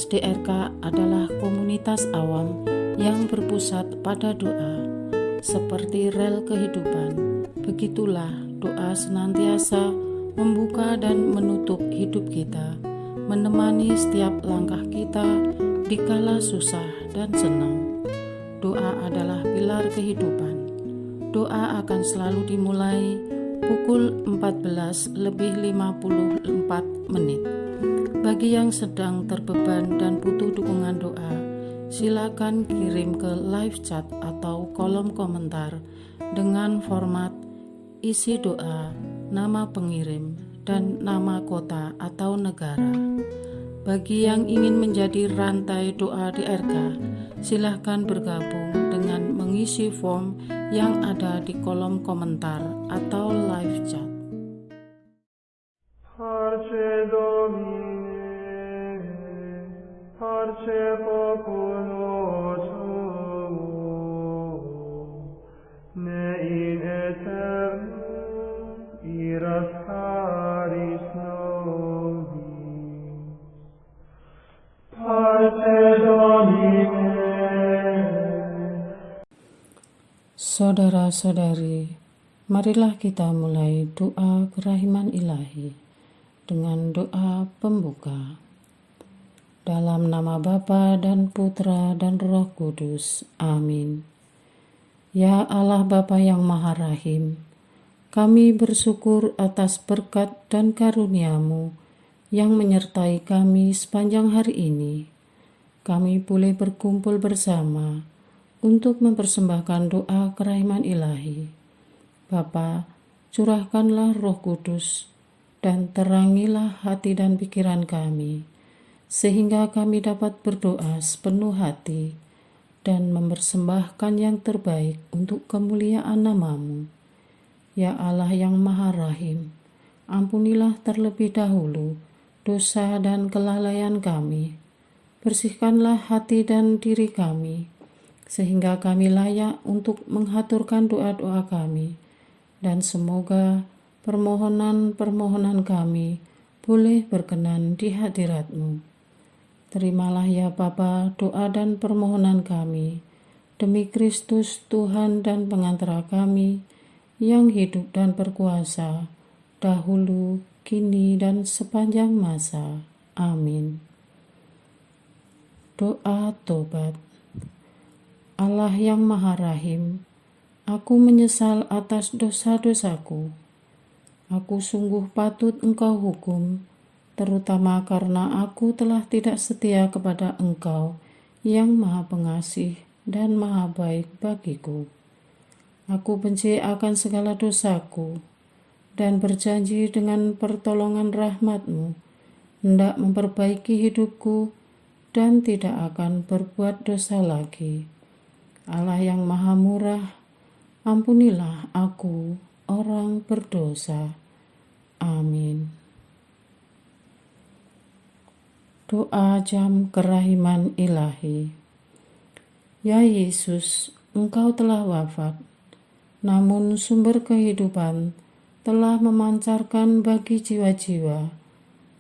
Komunitas DRK adalah komunitas awam yang berpusat pada doa. Seperti rel kehidupan, begitulah doa senantiasa membuka dan menutup hidup kita, menemani setiap langkah kita di kala susah dan senang. Doa adalah pilar kehidupan. Doa akan selalu dimulai pukul 14:54. Bagi yang sedang terbeban dan butuh dukungan doa, silakan kirim ke live chat atau kolom komentar dengan format isi doa, nama pengirim, dan nama kota atau negara. Bagi yang ingin menjadi rantai doa DRK, silakan bergabung dengan mengisi form yang ada di kolom komentar atau live chat. Parce Domine, parce populo tuo, ne in aeternum iras caris nobis. Parce Domine. Saudara-saudari, marilah kita mulai doa kerahiman ilahi dengan doa pembuka. Dalam nama Bapa dan Putra dan Roh Kudus. Amin. Ya Allah Bapa yang Maha Rahim, kami bersyukur atas berkat dan karunia-Mu yang menyertai kami sepanjang hari ini. Kami boleh berkumpul bersama untuk mempersembahkan doa kerahiman ilahi. Bapa, curahkanlah Roh Kudus dan terangilah hati dan pikiran kami, sehingga kami dapat berdoa sepenuh hati dan mempersembahkan yang terbaik untuk kemuliaan nama-Mu. Ya Allah yang Maha Rahim, ampunilah terlebih dahulu dosa dan kelalaian kami. Bersihkanlah hati dan diri kami, sehingga kami layak untuk menghaturkan doa-doa kami, dan semoga permohonan-permohonan kami boleh berkenan di hadirat-Mu. Terimalah ya Bapa doa dan permohonan kami, demi Kristus Tuhan dan pengantara kami, yang hidup dan berkuasa, dahulu, kini, dan sepanjang masa. Amin. Doa tobat. Allah yang Maha Rahim, aku menyesal atas dosa-dosaku. Aku sungguh patut Engkau hukum, terutama karena aku telah tidak setia kepada Engkau yang Maha Pengasih dan Maha Baik bagiku. Aku benci akan segala dosaku dan berjanji dengan pertolongan rahmat-Mu hendak memperbaiki hidupku dan tidak akan berbuat dosa lagi. Allah yang Maha Murah, ampunilah aku, orang berdosa. Amin. Doa jam kerahiman ilahi. Ya Yesus, Engkau telah wafat, namun sumber kehidupan telah memancarkan bagi jiwa-jiwa,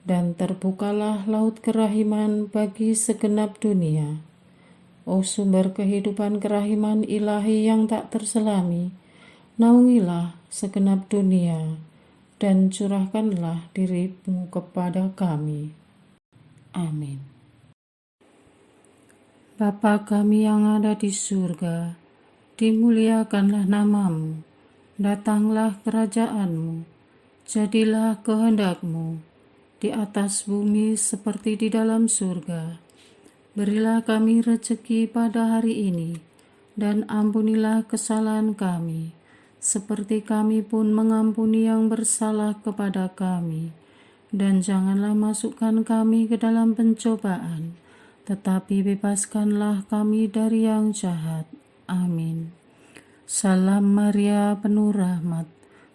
dan terbukalah laut kerahiman bagi segenap dunia. O sumber kehidupan kerahiman ilahi yang tak terselami, naungilah segenap dunia, dan curahkanlah diri-Mu kepada kami. Amin. Bapa kami yang ada di surga, dimuliakanlah nama-Mu, datanglah kerajaan-Mu, jadilah kehendak-Mu di atas bumi seperti di dalam surga. Berilah kami rezeki pada hari ini, dan ampunilah kesalahan kami, seperti kami pun mengampuni yang bersalah kepada kami. Dan janganlah masukkan kami ke dalam pencobaan, tetapi bebaskanlah kami dari yang jahat. Amin. Salam Maria, penuh rahmat,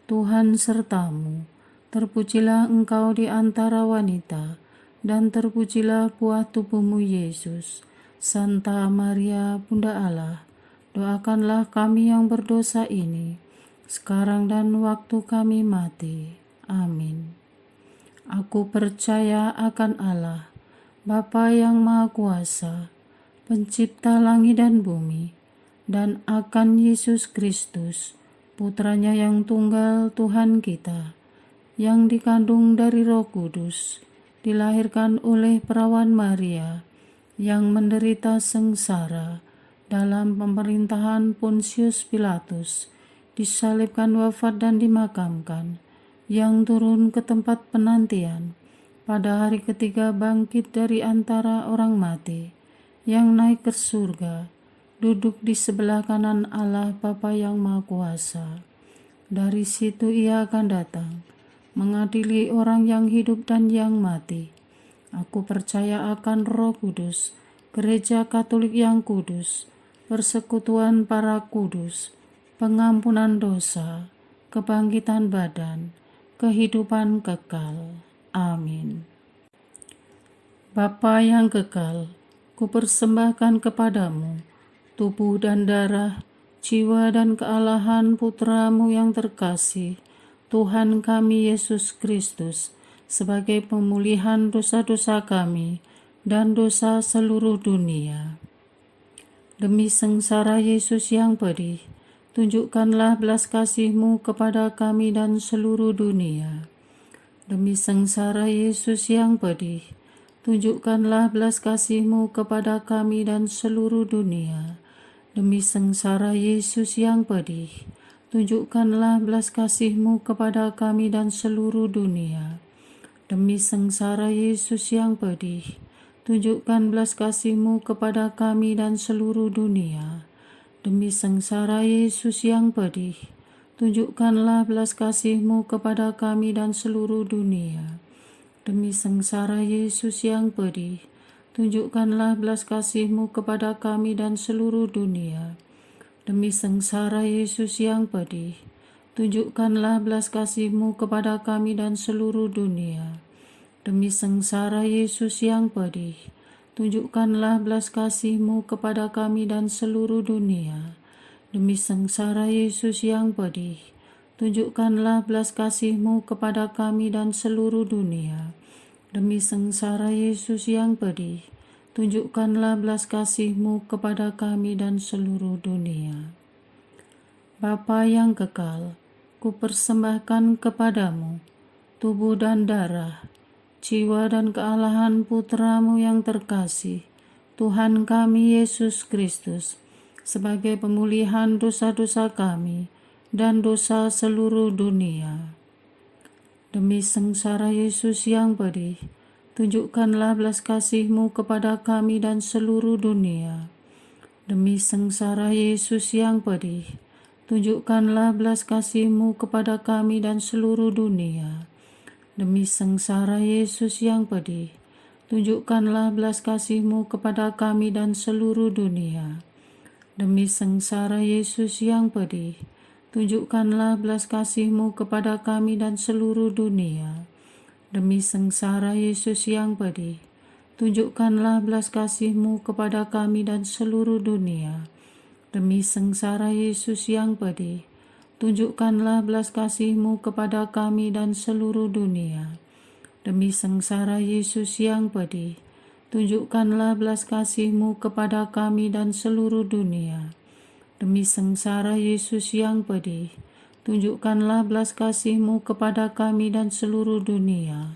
Tuhan serta-Mu. Terpujilah Engkau di antara wanita, dan terpujilah buah tubuh-Mu Yesus. Santa Maria, Bunda Allah, doakanlah kami yang berdosa ini, sekarang dan waktu kami mati. Amin. Aku percaya akan Allah, Bapa yang Maha Kuasa, Pencipta langit dan bumi, dan akan Yesus Kristus, Putranya yang tunggal Tuhan kita, yang dikandung dari Roh Kudus, dilahirkan oleh perawan Maria, yang menderita sengsara dalam pemerintahan Pontius Pilatus, disalibkan, wafat dan dimakamkan, yang turun ke tempat penantian, pada hari ketiga bangkit dari antara orang mati, yang naik ke surga, duduk di sebelah kanan Allah Bapa yang Maha Kuasa. Dari situ Ia akan datang, mengadili orang yang hidup dan yang mati. Aku percaya akan Roh Kudus, Gereja Katolik yang kudus, persekutuan para kudus, pengampunan dosa, kebangkitan badan, kehidupan kekal. Amin. Bapa yang kekal, kupersembahkan kepadamu tubuh dan darah, jiwa dan kealahan Putramu yang terkasih, Tuhan kami Yesus Kristus, sebagai pemulihan dosa-dosa kami dan dosa seluruh dunia. Demi sengsara Yesus yang pedih, tunjukkanlah belas kasih-Mu kepada kami dan seluruh dunia. Demi sengsara Yesus yang pedih, tunjukkanlah belas kasih-Mu kepada kami dan seluruh dunia. Demi sengsara Yesus yang pedih, tunjukkanlah belas kasih-Mu kepada kami dan seluruh dunia. Demi sengsara Yesus yang pedih, tunjukkan belas kasih-Mu kepada kami dan seluruh dunia. Demi sengsara Yesus yang pedih, tunjukkanlah belas kasih-Mu kepada kami dan seluruh dunia. Demi sengsara Yesus yang pedih, tunjukkanlah belas kasih-Mu kepada kami dan seluruh dunia. Demi sengsara Yesus yang pedih, tunjukkanlah belas kasih-Mu kepada kami dan seluruh dunia. Demi sengsara Yesus yang pedih, tunjukkanlah belas kasih-Mu kepada kami dan seluruh dunia. Demi sengsara Yesus yang pedih, tunjukkanlah belas kasih-Mu kepada kami dan seluruh dunia. Demi sengsara Yesus yang pedih, tunjukkanlah belas kasih-Mu kepada kami dan seluruh dunia. Bapa yang kekal, kupersembahkan kepadamu tubuh dan darah, jiwa dan kealahan Putramu yang terkasih, Tuhan kami Yesus Kristus, sebagai pemulihan dosa-dosa kami dan dosa seluruh dunia. Demi sengsara Yesus yang pedih, tunjukkanlah belas kasih-Mu kepada kami dan seluruh dunia. Demi sengsara Yesus yang pedih, tunjukkanlah belas kasih-Mu kepada kami dan seluruh dunia. Demi sengsara Yesus yang pedih, tunjukkanlah belas kasih-Mu kepada kami dan seluruh dunia. Demi sengsara Yesus yang pedih, tunjukkanlah belas kasih-Mu kepada kami dan seluruh dunia. Demi sengsara Yesus yang pedih, tunjukkanlah belas kasih-Mu kepada kami dan seluruh dunia. Demi sengsara Yesus yang pedih, tunjukkanlah belas kasih-Mu kepada kami dan seluruh dunia. Demi sengsara Yesus yang pedih, tunjukkanlah belas kasih-Mu kepada kami dan seluruh dunia. Demi sengsara Yesus yang pedih, tunjukkanlah belas kasih-Mu kepada kami dan seluruh dunia.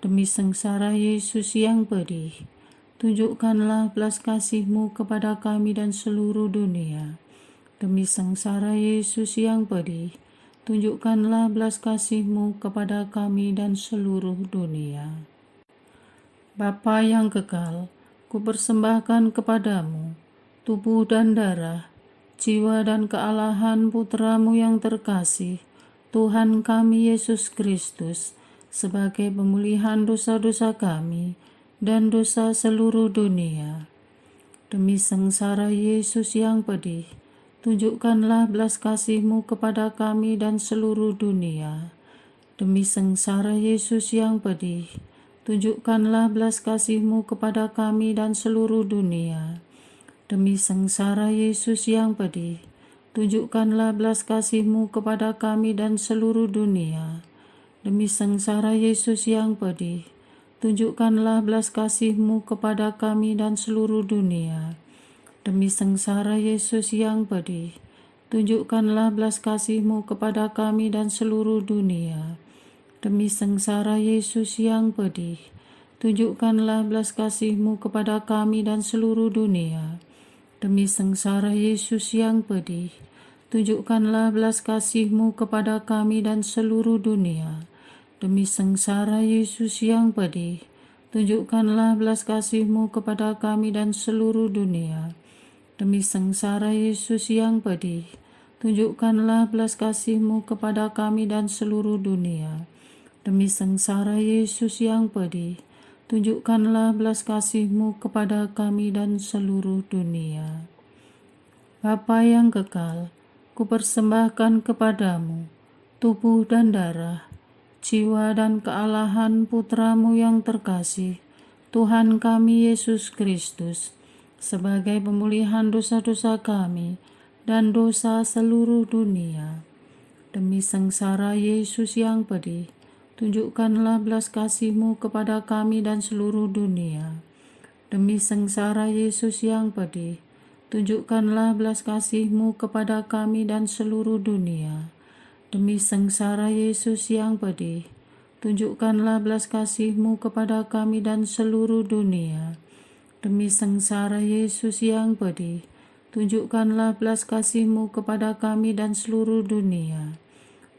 Demi sengsara Yesus yang pedih, tunjukkanlah belas kasih-Mu kepada kami dan seluruh dunia. Demi sengsara Yesus yang pedih, tunjukkanlah belas kasih-Mu kepada kami dan seluruh dunia. Bapa yang kekal, kupersembahkan kepadamu tubuh dan darah, jiwa dan kealahan Putramu yang terkasih, Tuhan kami Yesus Kristus, sebagai pemulihan dosa-dosa kami dan dosa seluruh dunia. Demi sengsara Yesus yang pedih, tunjukkanlah belas kasih-Mu kepada kami dan seluruh dunia. Demi sengsara Yesus yang pedih, tunjukkanlah belas kasih-Mu kepada kami dan seluruh dunia. Demi sengsara Yesus yang pedih, tunjukkanlah belas kasih-Mu kepada kami dan seluruh dunia. Demi sengsara Yesus yang pedih, tunjukkanlah belas kasih-Mu kepada kami dan seluruh dunia. Demi sengsara Yesus yang pedih, tunjukkanlah belas kasih-Mu kepada kami dan seluruh dunia. Demi sengsara Yesus yang pedih, tunjukkanlah belas kasih-Mu kepada kami dan seluruh dunia. Demi sengsara Yesus yang pedih, tunjukkanlah belas kasih-Mu kepada kami dan seluruh dunia. Demi sengsara Yesus yang pedih, tunjukkanlah belas kasih-Mu kepada kami dan seluruh dunia. Demi sengsara Yesus yang pedih, tunjukkanlah belas kasih-Mu kepada kami dan seluruh dunia. Demi sengsara Yesus yang pedih, tunjukkanlah belas kasih-Mu kepada kami dan seluruh dunia. Bapa yang kekal, kupersembahkan kepadamu tubuh dan darah, jiwa dan kealahan Putra-Mu yang terkasih, Tuhan kami Yesus Kristus, sebagai pemulihan dosa-dosa kami dan dosa seluruh dunia. Demi sengsara Yesus yang pedih, tunjukkanlah belas kasih-Mu kepada kami dan seluruh dunia. Demi sengsara Yesus yang pedih, tunjukkanlah belas kasih-Mu kepada kami dan seluruh dunia. Demi sengsara Yesus yang pedih, tunjukkanlah belas kasih-Mu kepada kami dan seluruh dunia. Demi sengsara Yesus yang pedih, tunjukkanlah belas kasih-Mu kepada kami dan seluruh dunia.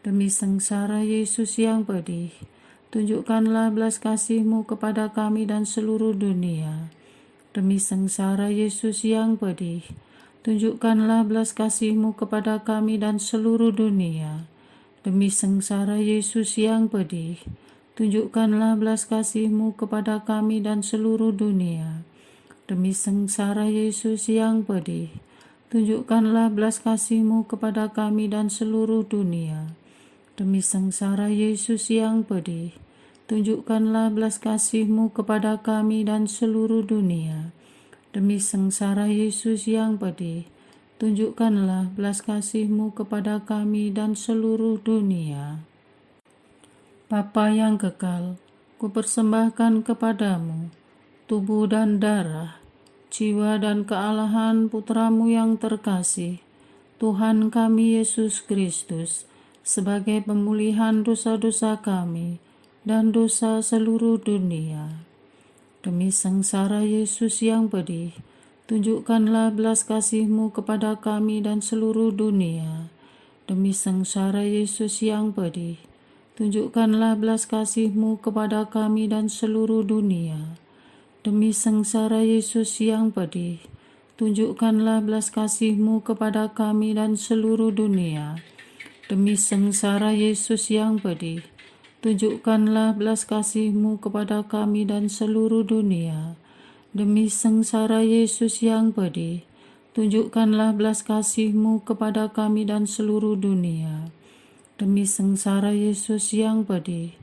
Demi sengsara Yesus yang pedih, tunjukkanlah belas kasih-Mu kepada kami dan seluruh dunia. Demi sengsara Yesus yang pedih, tunjukkanlah belas kasih-Mu kepada kami dan seluruh dunia. Demi sengsara Yesus yang pedih, tunjukkanlah belas kasih-Mu kepada kami dan seluruh dunia. Demi sengsara Yesus yang pedih, tunjukkanlah belas kasih-Mu kepada kami dan seluruh dunia. Demi sengsara Yesus yang pedih, tunjukkanlah belas kasih-Mu kepada kami dan seluruh dunia. Demi sengsara Yesus yang pedih, tunjukkanlah belas kasih-Mu kepada kami dan seluruh dunia. Bapa yang kekal, kupersembahkan kepadamu tubuh dan darah, jiwa dan kealahan Putra-Mu yang terkasih, Tuhan kami Yesus Kristus, sebagai pemulihan dosa-dosa kami dan dosa seluruh dunia. Demi sengsara Yesus yang pedih, tunjukkanlah belas kasih-Mu kepada kami dan seluruh dunia. Demi sengsara Yesus yang pedih, tunjukkanlah belas kasih-Mu kepada kami dan seluruh dunia. Demi sengsara Yesus yang pedih, tunjukkanlah belas kasih-Mu kepada kami dan seluruh dunia. Demi sengsara Yesus yang pedih, tunjukkanlah belas kasih-Mu kepada kami dan seluruh dunia. Demi sengsara Yesus yang pedih, tunjukkanlah belas kasih-Mu kepada kami dan seluruh dunia. Demi sengsara Yesus yang pedih,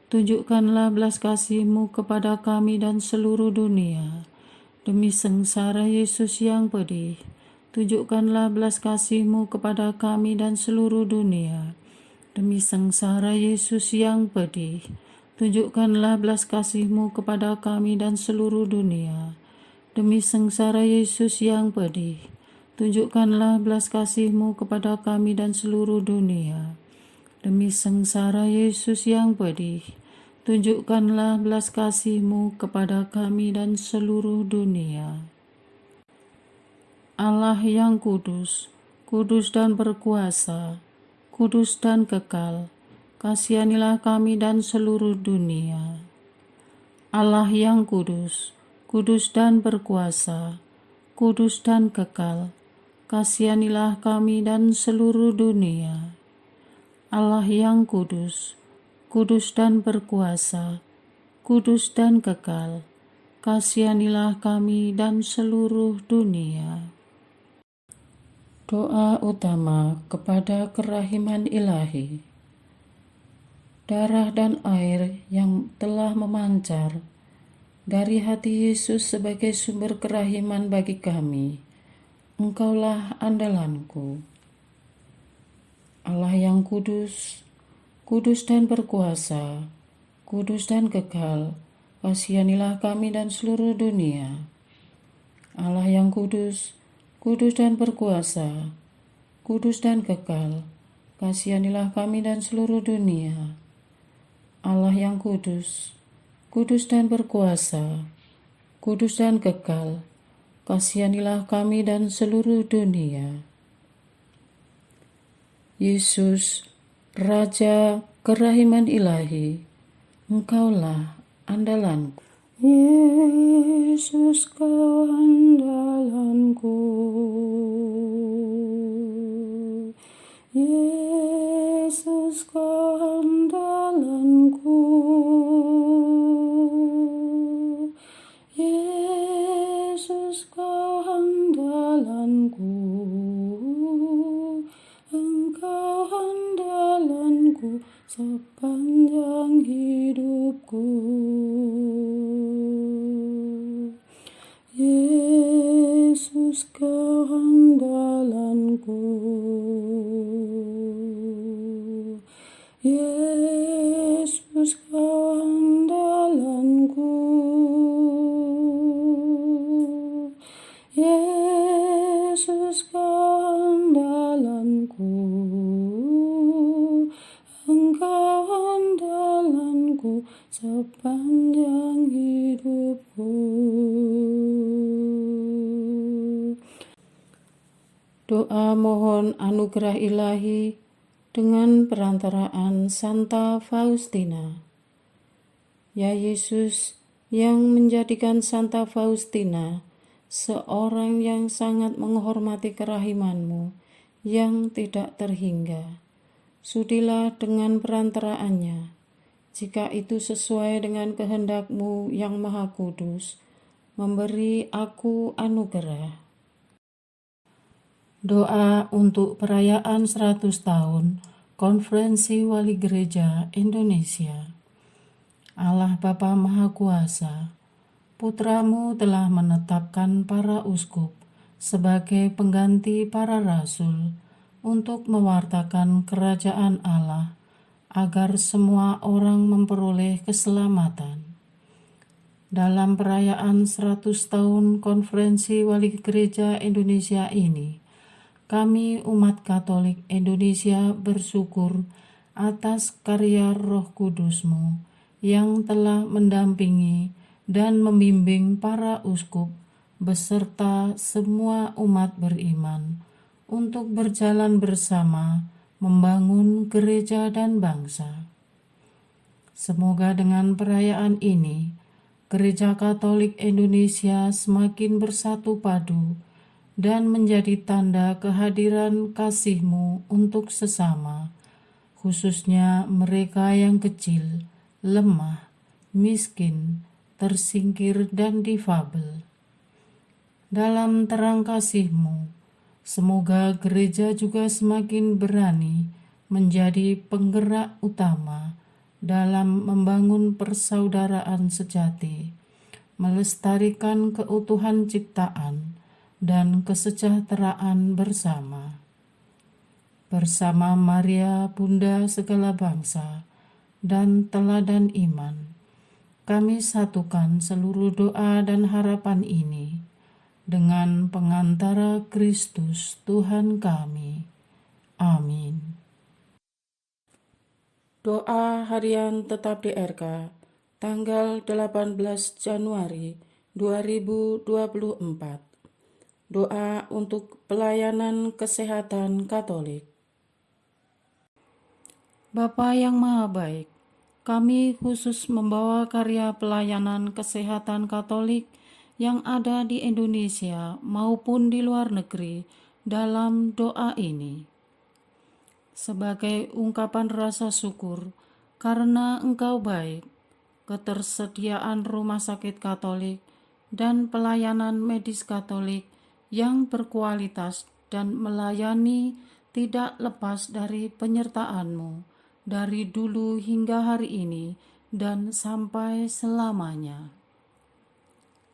tunjukkanlah belas kasih-Mu kepada kami dan seluruh dunia. Demi sengsara Yesus yang pedih, tunjukkanlah belas kasih-Mu kepada kami dan seluruh dunia. Demi sengsara Yesus yang pedih, tunjukkanlah belas kasih-Mu kepada kami dan seluruh dunia. Demi sengsara Yesus yang pedih, tunjukkanlah belas kasih-Mu kepada kami dan seluruh dunia. Demi sengsara Yesus yang pedih, tunjukkanlah belas kasih-Mu kepada kami dan seluruh dunia. Allah yang kudus, kudus dan berkuasa, kudus dan kekal, kasihanilah kami dan seluruh dunia. Allah yang kudus, kudus dan berkuasa, kudus dan kekal, kasihanilah kami dan seluruh dunia. Allah yang kudus, kudus dan berkuasa, kudus dan kekal, kasihanilah kami dan seluruh dunia. Doa utama kepada kerahiman ilahi. Darah dan air yang telah memancar dari hati Yesus sebagai sumber kerahiman bagi kami, Engkaulah andalanku. Allah yang kudus, kudus dan berkuasa, kudus dan kekal, kasihanilah kami dan seluruh dunia. Allah yang kudus, kudus dan berkuasa, kudus dan kekal, kasihanilah kami dan seluruh dunia. Allah yang kudus, kudus dan berkuasa, kudus dan kekal, kasihanilah kami dan seluruh dunia. Yesus, Raja kerahiman ilahi, Engkaulah andalanku. Yesus, Kau andalanku. Yesus, Kau andalanku. Yesus, Kau andalanku. Engkau andalanku sepanjang hidupku. Yesus, Kau andalanku. Yesus, Kau andalanku. Yesus, Kau andalanku. Engkau andalanku sepanjang hidupku. Doa mohon anugerah ilahi dengan perantaraan Santa Faustina. Ya Yesus, yang menjadikan Santa Faustina seorang yang sangat menghormati kerahiman-Mu yang tidak terhingga, sudilah dengan perantaraannya, jika itu sesuai dengan kehendak-Mu yang maha kudus, memberi aku anugerah. Doa untuk perayaan 100 tahun Konferensi Wali Gereja Indonesia. Allah Bapa Maha Kuasa, Putra-Mu telah menetapkan para uskup sebagai pengganti para rasul untuk mewartakan kerajaan Allah, agar semua orang memperoleh keselamatan. Dalam perayaan 100 tahun Konferensi Wali Gereja Indonesia ini, kami umat Katolik Indonesia bersyukur atas karya Roh Kudus-Mu yang telah mendampingi dan membimbing para uskup beserta semua umat beriman untuk berjalan bersama membangun gereja dan bangsa. Semoga dengan perayaan ini, Gereja Katolik Indonesia semakin bersatu padu dan menjadi tanda kehadiran kasih-Mu untuk sesama, khususnya mereka yang kecil, lemah, miskin, tersingkir, dan difabel. Dalam terang kasih-Mu, semoga gereja juga semakin berani menjadi penggerak utama dalam membangun persaudaraan sejati, melestarikan keutuhan ciptaan, dan kesejahteraan bersama. Bersama Maria, Bunda segala bangsa, dan teladan iman, kami satukan seluruh doa dan harapan ini dengan pengantara Kristus Tuhan kami. Amin. Doa harian tetap DRK, tanggal 18 Januari 2024. Doa untuk pelayanan kesehatan Katolik. Bapa yang Maha Baik, kami khusus membawa karya pelayanan kesehatan Katolik yang ada di Indonesia maupun di luar negeri dalam doa ini. Sebagai ungkapan rasa syukur karena Engkau baik, ketersediaan rumah sakit Katolik dan pelayanan medis Katolik yang berkualitas dan melayani tidak lepas dari penyertaan-Mu dari dulu hingga hari ini dan sampai selamanya.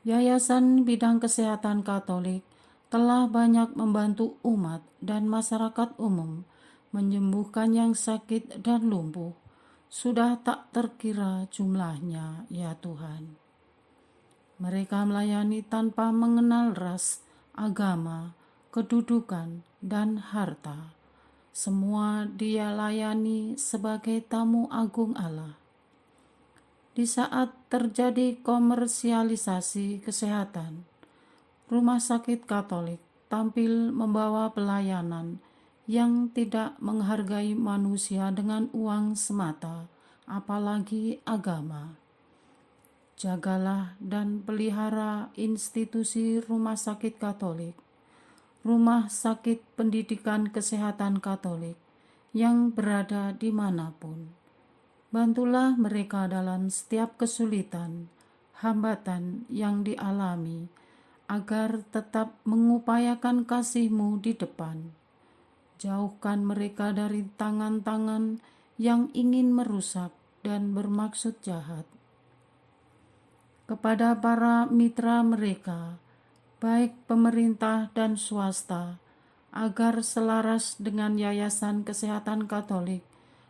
Yayasan Bidang Kesehatan Katolik telah banyak membantu umat dan masyarakat umum menyembuhkan yang sakit dan lumpuh, sudah tak terkira jumlahnya, ya Tuhan. Mereka melayani tanpa mengenal ras, agama, kedudukan, dan harta. Semua Dia layani sebagai tamu agung Allah. Di saat terjadi komersialisasi kesehatan, Rumah Sakit Katolik tampil membawa pelayanan yang tidak menghargai manusia dengan uang semata, apalagi agama. Jagalah dan pelihara institusi Rumah Sakit Katolik, Rumah Sakit Pendidikan Kesehatan Katolik yang berada dimanapun. Bantulah mereka dalam setiap kesulitan, hambatan yang dialami, agar tetap mengupayakan kasih-Mu di depan. Jauhkan mereka dari tangan-tangan yang ingin merusak dan bermaksud jahat. Kepada para mitra mereka, baik pemerintah dan swasta, agar selaras dengan Yayasan Kesehatan Katolik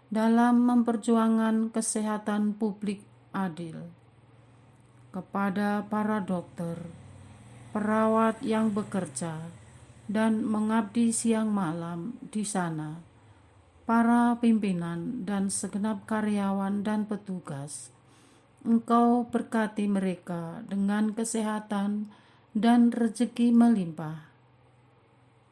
dalam memperjuangkan kesehatan publik adil. Kepada para dokter, perawat yang bekerja dan mengabdi siang malam di sana, para pimpinan dan segenap karyawan dan petugas, Engkau berkati mereka dengan kesehatan dan rezeki melimpah.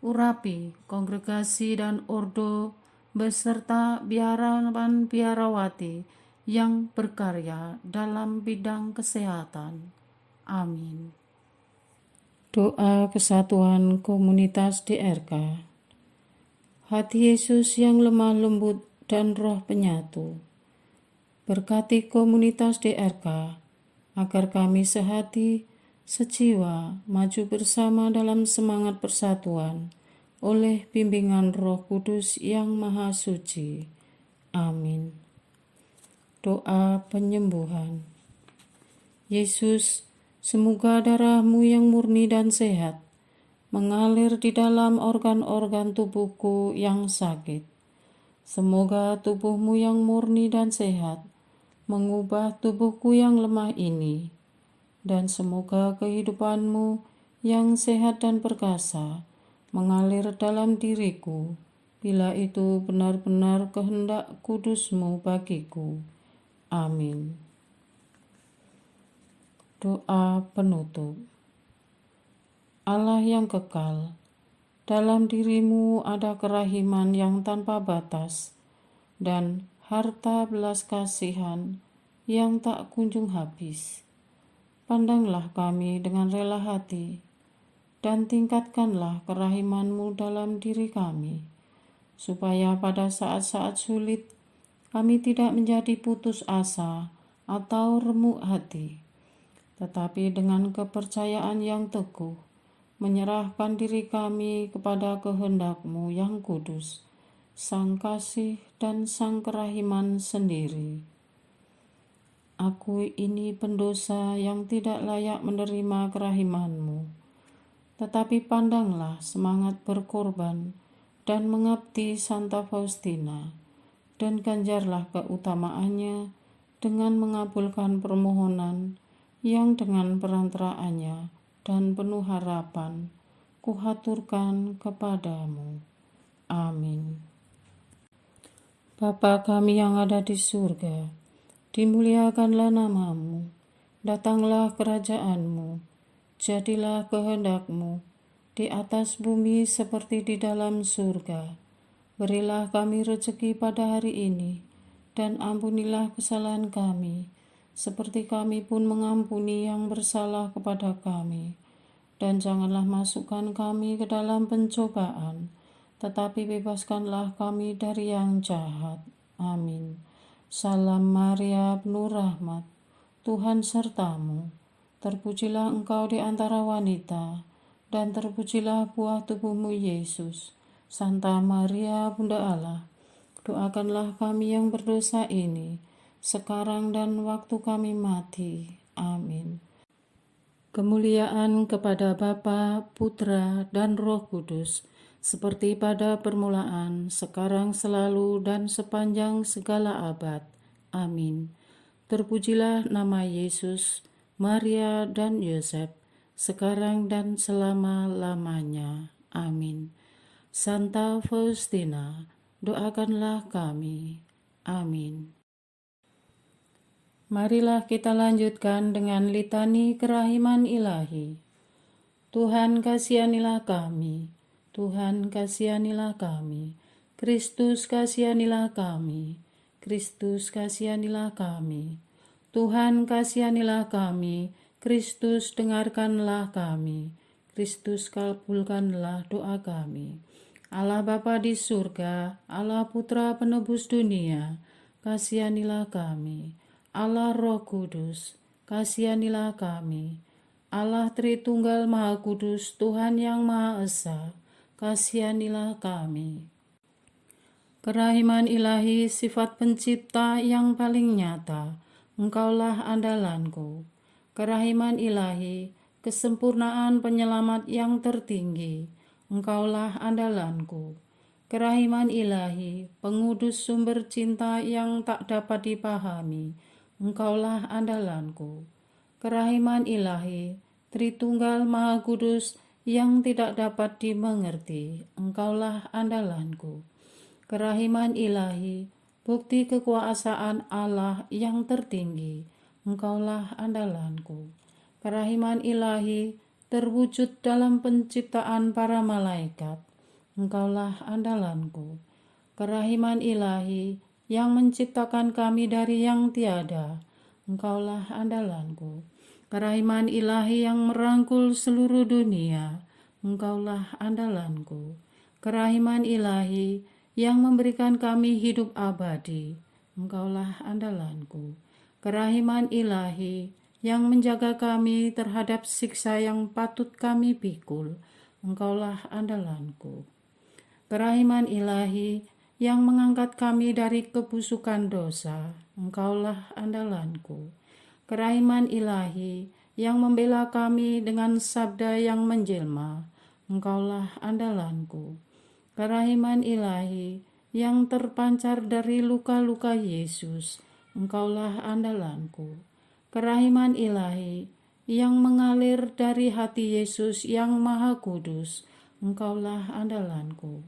Urapi kongregasi dan ordo beserta biarawan biarawati yang berkarya dalam bidang kesehatan. Amin. Doa kesatuan komunitas DRK. Hati Yesus yang lemah lembut dan roh penyatu, berkati komunitas DRK agar kami sehati, sejiwa, maju bersama dalam semangat persatuan oleh bimbingan Roh Kudus yang Maha Suci. Amin. Doa penyembuhan. Yesus, semoga darah-Mu yang murni dan sehat mengalir di dalam organ-organ tubuhku yang sakit. Semoga tubuh-Mu yang murni dan sehat mengubah tubuhku yang lemah ini, dan semoga kehidupan-Mu yang sehat dan perkasa mengalir dalam diriku, bila itu benar-benar kehendak kudus-Mu bagiku. Amin. Doa penutup. Allah yang kekal, dalam diri-Mu ada kerahiman yang tanpa batas, dan harta belas kasihan yang tak kunjung habis. Pandanglah kami dengan rela hati, dan tingkatkanlah kerahiman-Mu dalam diri kami, supaya pada saat-saat sulit kami tidak menjadi putus asa atau remuk hati, tetapi dengan kepercayaan yang teguh menyerahkan diri kami kepada kehendak-Mu yang kudus, Sang Kasih dan Sang Kerahiman sendiri. Aku ini pendosa yang tidak layak menerima kerahiman-Mu, tetapi pandanglah semangat berkorban dan mengabdi Santa Faustina, dan ganjarlah keutamaannya dengan mengabulkan permohonan yang dengan perantaraannya dan penuh harapan kuhaturkan kepadamu. Amin. Bapa kami yang ada di surga, dimuliakanlah nama-Mu, datanglah kerajaan-Mu, jadilah kehendak-Mu di atas bumi seperti di dalam surga. Berilah kami rezeki pada hari ini, dan ampunilah kesalahan kami, seperti kami pun mengampuni yang bersalah kepada kami. Dan janganlah masukkan kami ke dalam pencobaan, tetapi bebaskanlah kami dari yang jahat. Amin. Salam Maria, penuh rahmat, Tuhan sertamu. Terpujilah engkau di antara wanita, dan terpujilah buah tubuh-Mu Yesus. Santa Maria, Bunda Allah, doakanlah kami yang berdosa ini, sekarang dan waktu kami mati. Amin. Kemuliaan kepada Bapa, Putra, dan Roh Kudus, seperti pada permulaan, sekarang, selalu, dan sepanjang segala abad. Amin. Terpujilah nama Yesus, Maria, dan Yosef, sekarang dan selama-lamanya. Amin. Santa Faustina, doakanlah kami. Amin. Marilah kita lanjutkan dengan litani kerahiman ilahi. Tuhan kasihanilah kami, Tuhan kasihanilah kami, Kristus kasihanilah kami, Kristus kasihanilah kami. Tuhan kasihanilah kami, Kristus dengarkanlah kami, Kristus kabulkanlah doa kami. Allah Bapa di surga, Allah Putra penebus dunia, kasihanilah kami. Allah Roh Kudus, kasihanilah kami. Allah Tritunggal Maha Kudus, Tuhan yang Maha Esa, kasihanilah kami. Kerahiman ilahi, sifat pencipta yang paling nyata, Engkaulah andalanku. Kerahiman ilahi, kesempurnaan penyelamat yang tertinggi, Engkaulah andalanku. Kerahiman ilahi, pengudus sumber cinta yang tak dapat dipahami, Engkaulah andalanku. Kerahiman ilahi, Tritunggal Maha Kudus yang tidak dapat dimengerti, Engkaulah andalanku. Kerahiman ilahi, bukti kekuasaan Allah yang tertinggi, Engkaulah andalanku. Kerahiman ilahi, terwujud dalam penciptaan para malaikat, Engkaulah andalanku. Kerahiman ilahi, yang menciptakan kami dari yang tiada, Engkaulah andalanku. Kerahiman ilahi yang merangkul seluruh dunia, Engkaulah andalanku. Kerahiman ilahi yang memberikan kami hidup abadi, Engkaulah andalanku. Kerahiman ilahi yang menjaga kami terhadap siksa yang patut kami pikul, Engkaulah andalanku. Kerahiman ilahi yang mengangkat kami dari kebusukan dosa, Engkaulah andalanku. Kerahiman ilahi yang membela kami dengan sabda yang menjelma, Engkaulah andalanku. Kerahiman ilahi yang terpancar dari luka-luka Yesus, Engkaulah andalanku. Kerahiman ilahi yang mengalir dari hati Yesus yang Maha Kudus, Engkaulah andalanku.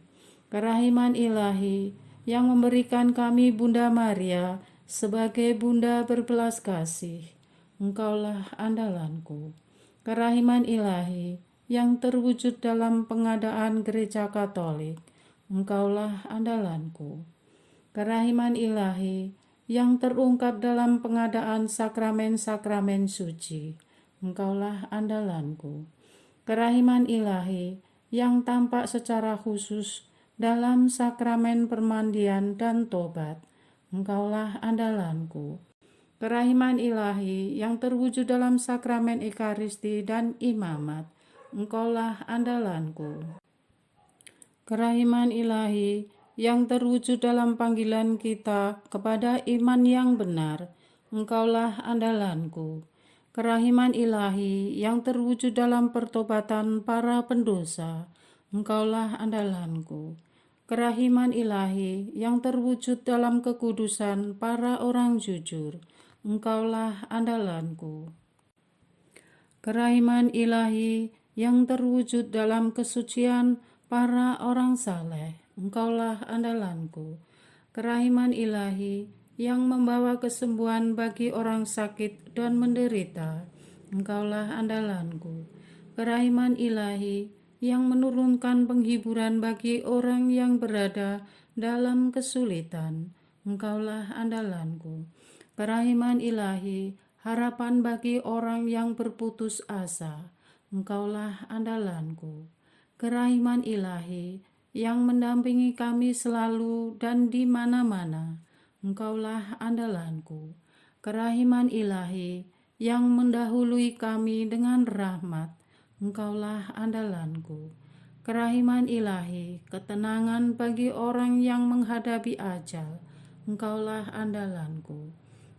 Kerahiman ilahi yang memberikan kami Bunda Maria sebagai Bunda berbelas kasih, Engkaulah andalanku. Kerahiman ilahi yang terwujud dalam pengadaan Gereja Katolik, Engkaulah andalanku. Kerahiman ilahi yang terungkap dalam pengadaan sakramen-sakramen suci, Engkaulah andalanku. Kerahiman ilahi yang tampak secara khusus dalam sakramen permandian dan tobat, Engkaulah andalanku. Kerahiman ilahi yang terwujud dalam sakramen Ekaristi dan imamat, Engkaulah andalanku. Kerahiman ilahi yang terwujud dalam panggilan kita kepada iman yang benar, Engkaulah andalanku. Kerahiman ilahi yang terwujud dalam pertobatan para pendosa, Engkaulah andalanku. Kerahiman ilahi yang terwujud dalam kekudusan para orang jujur, Engkaulah andalanku. Kerahiman ilahi yang terwujud dalam kesucian para orang saleh, Engkaulah andalanku. Kerahiman ilahi yang membawa kesembuhan bagi orang sakit dan menderita, Engkaulah andalanku. Kerahiman ilahi yang menurunkan penghiburan bagi orang yang berada dalam kesulitan, Engkaulah andalanku. Kerahiman ilahi, harapan bagi orang yang berputus asa, Engkaulah andalanku. Kerahiman ilahi yang mendampingi kami selalu dan di mana-mana, Engkaulah andalanku. Kerahiman ilahi yang mendahului kami dengan rahmat, Engkaulah andalanku. Kerahiman ilahi, ketenangan bagi orang yang menghadapi ajal, Engkaulah andalanku.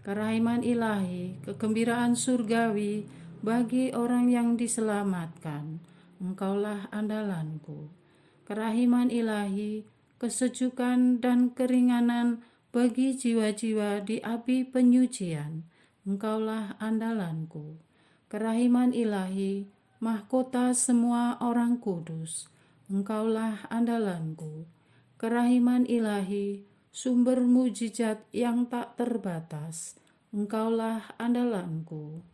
Kerahiman ilahi, kegembiraan surgawi bagi orang yang diselamatkan, Engkaulah andalanku. Kerahiman ilahi, kesejukan dan keringanan bagi jiwa-jiwa di api penyucian. Engkaulah andalanku, kerahiman ilahi, mahkota semua orang kudus. Engkaulah andalanku, kerahiman ilahi, sumber mujizat yang tak terbatas. Engkaulah andalanku.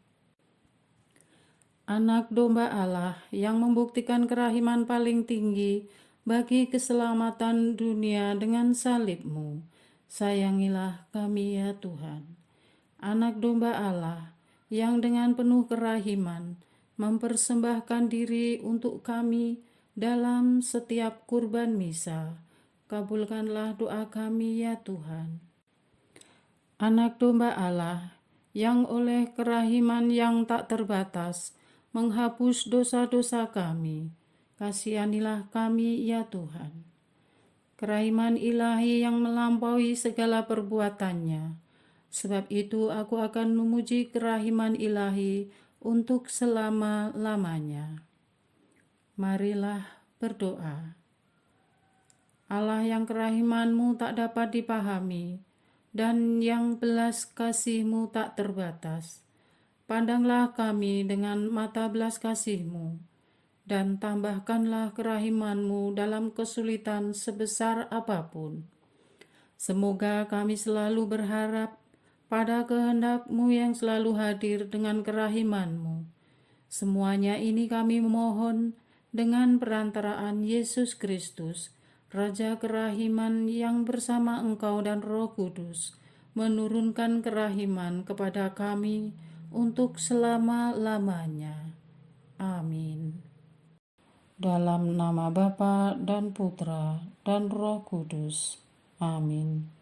Anak domba Allah yang membuktikan kerahiman paling tinggi bagi keselamatan dunia dengan salib-Mu. Sayangilah kami ya Tuhan. Anak domba Allah yang dengan penuh kerahiman mempersembahkan diri untuk kami dalam setiap kurban misa. Kabulkanlah doa kami ya Tuhan. Anak domba Allah yang oleh kerahiman yang tak terbatas menghapus dosa-dosa kami, kasihanilah kami ya Tuhan. Kerahiman ilahi yang melampaui segala perbuatannya, sebab itu aku akan memuji kerahiman ilahi untuk selama-lamanya. Marilah berdoa. Allah yang kerahiman-Mu tak dapat dipahami, dan yang belas kasih-Mu tak terbatas. Pandanglah kami dengan mata belas kasih-Mu, dan tambahkanlah kerahiman-Mu dalam kesulitan sebesar apapun. Semoga kami selalu berharap pada kehendak-Mu yang selalu hadir dengan kerahiman-Mu. Semuanya ini kami memohon dengan perantaraan Yesus Kristus, Raja kerahiman yang bersama Engkau dan Roh Kudus menurunkan kerahiman kepada kami untuk selama-lamanya. Amin. Dalam nama Bapa dan Putra dan Roh Kudus. Amin.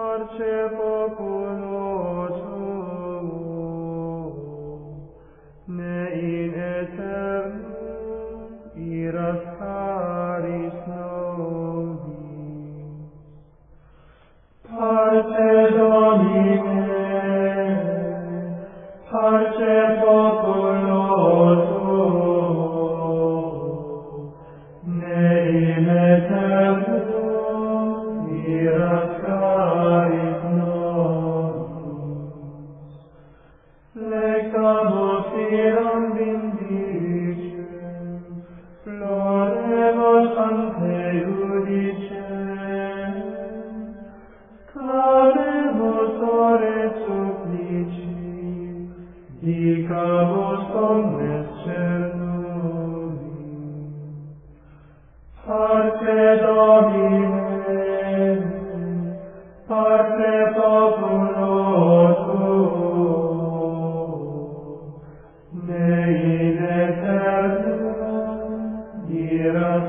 parce populo suo, ne in aeternum iras caris nobis. Parce Domine, parce populo tuo, ne in aeternum iras caris nobis. Lectamus iram vindicem, floremus ante judicem, clamemus ore supplici, dicamus omnes cernubi. Parce Domine, parce populo tuo, ne in aeternum iras